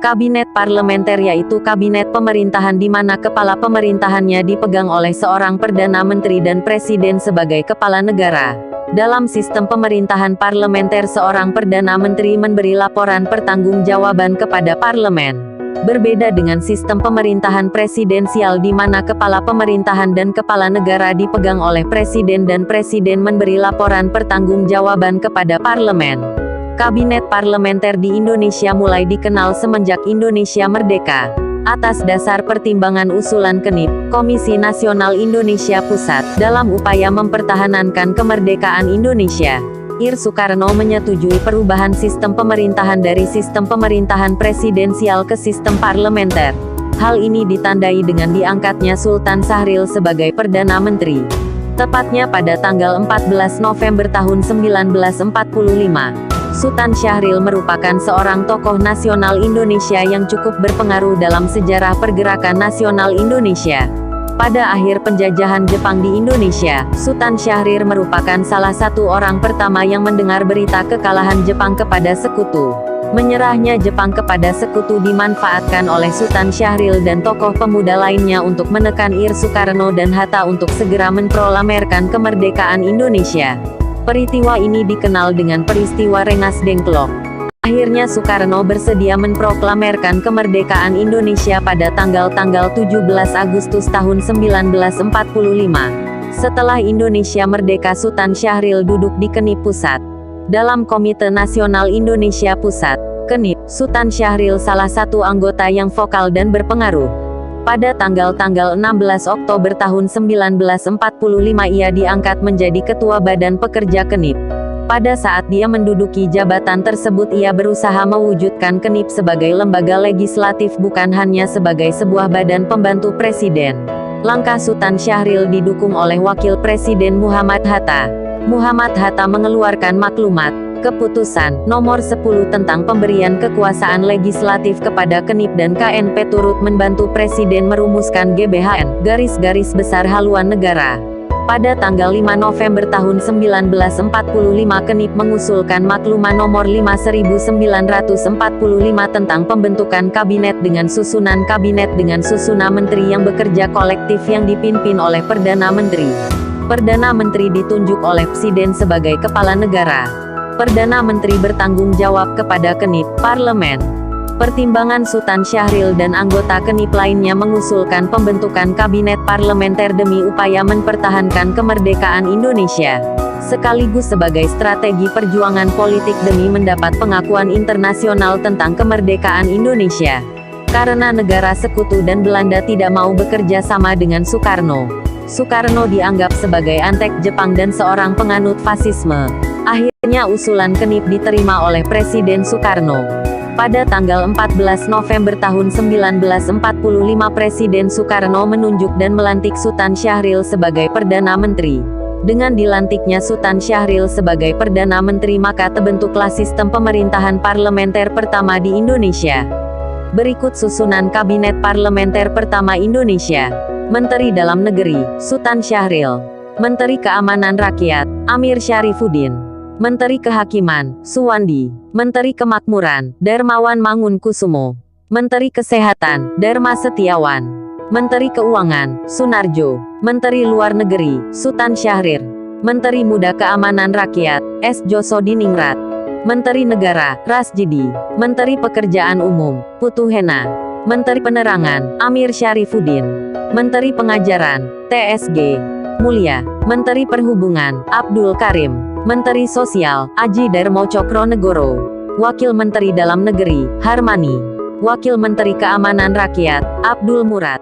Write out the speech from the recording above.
Kabinet parlementer yaitu kabinet pemerintahan di mana kepala pemerintahannya dipegang oleh seorang perdana menteri dan presiden sebagai kepala negara. Dalam sistem pemerintahan parlementer, seorang perdana menteri memberi laporan pertanggungjawaban kepada parlemen. Berbeda dengan sistem pemerintahan presidensial di mana kepala pemerintahan dan kepala negara dipegang oleh presiden dan presiden memberi laporan pertanggungjawaban kepada parlemen. Kabinet parlementer di Indonesia mulai dikenal semenjak Indonesia merdeka. Atas dasar pertimbangan usulan KNIP, Komisi Nasional Indonesia Pusat, dalam upaya mempertahankan kemerdekaan Indonesia, Ir Soekarno menyetujui perubahan sistem pemerintahan dari sistem pemerintahan presidensial ke sistem parlementer. Hal ini ditandai dengan diangkatnya Sultan Syahrir sebagai Perdana Menteri. Tepatnya pada tanggal 14 November tahun 1945. Sultan Syahrir merupakan seorang tokoh nasional Indonesia yang cukup berpengaruh dalam sejarah pergerakan nasional Indonesia. Pada akhir penjajahan Jepang di Indonesia, Sultan Syahrir merupakan salah satu orang pertama yang mendengar berita kekalahan Jepang kepada sekutu. Menyerahnya Jepang kepada sekutu dimanfaatkan oleh Sultan Syahrir dan tokoh pemuda lainnya untuk menekan Ir Soekarno dan Hatta untuk segera memproklamirkan kemerdekaan Indonesia. Peristiwa ini dikenal dengan peristiwa Rengas Dengklok. Akhirnya Soekarno bersedia memproklamirkan kemerdekaan Indonesia pada tanggal 17 Agustus tahun 1945. Setelah Indonesia merdeka, Sultan Syahrir duduk di KNIP Pusat. Dalam Komite Nasional Indonesia Pusat, KNIP, Sultan Syahrir salah satu anggota yang vokal dan berpengaruh. Pada tanggal 16 Oktober tahun 1945 ia diangkat menjadi Ketua Badan Pekerja KNIP. Pada saat dia menduduki jabatan tersebut ia berusaha mewujudkan KNIP sebagai lembaga legislatif bukan hanya sebagai sebuah badan pembantu presiden. Langkah Sultan Syahrir didukung oleh Wakil Presiden Muhammad Hatta. Muhammad Hatta mengeluarkan maklumat Keputusan Nomor 10 tentang pemberian kekuasaan legislatif kepada KNIP dan KNP turut membantu Presiden merumuskan GBHN, garis-garis besar haluan negara. Pada tanggal 5 November tahun 1945 KNIP mengusulkan Maklumat Nomor 5945 tentang pembentukan kabinet dengan susunan menteri yang bekerja kolektif yang dipimpin oleh Perdana Menteri. Perdana Menteri ditunjuk oleh Presiden sebagai kepala negara. Perdana Menteri bertanggung jawab kepada KNIP, Parlemen. Pertimbangan Sultan Syahrir dan anggota KNIP lainnya mengusulkan pembentukan kabinet parlementer demi upaya mempertahankan kemerdekaan Indonesia, sekaligus sebagai strategi perjuangan politik demi mendapat pengakuan internasional tentang kemerdekaan Indonesia. Karena negara sekutu dan Belanda tidak mau bekerja sama dengan Soekarno. Soekarno dianggap sebagai antek Jepang dan seorang penganut fasisme. Akhirnya usulan KNIP diterima oleh Presiden Soekarno. Pada tanggal 14 November tahun 1945 Presiden Soekarno menunjuk dan melantik Sultan Syahrir sebagai Perdana Menteri. Dengan dilantiknya Sultan Syahrir sebagai Perdana Menteri maka terbentuklah sistem pemerintahan parlementer pertama di Indonesia. Berikut susunan Kabinet Parlementer pertama Indonesia. Menteri Dalam Negeri, Sultan Syahrir. Menteri Keamanan Rakyat, Amir Syarifuddin. Menteri Kehakiman, Suwandi. Menteri Kemakmuran, Darmawan Mangunkusumo. Menteri Kesehatan, Darma Setiawan. Menteri Keuangan, Sunarjo. Menteri Luar Negeri, Sultan Syahrir. Menteri Muda Keamanan Rakyat, S. Josodiningrat. Menteri Negara, Rasjidi. Menteri Pekerjaan Umum, Putu Hena. Menteri Penerangan, Amir Syarifuddin. Menteri Pengajaran, TSG Mulya. Menteri Perhubungan, Abdul Karim. Menteri Sosial, Aji Darmo Cokronegoro. Wakil Menteri Dalam Negeri, Harmani. Wakil Menteri Keamanan Rakyat, Abdul Murad.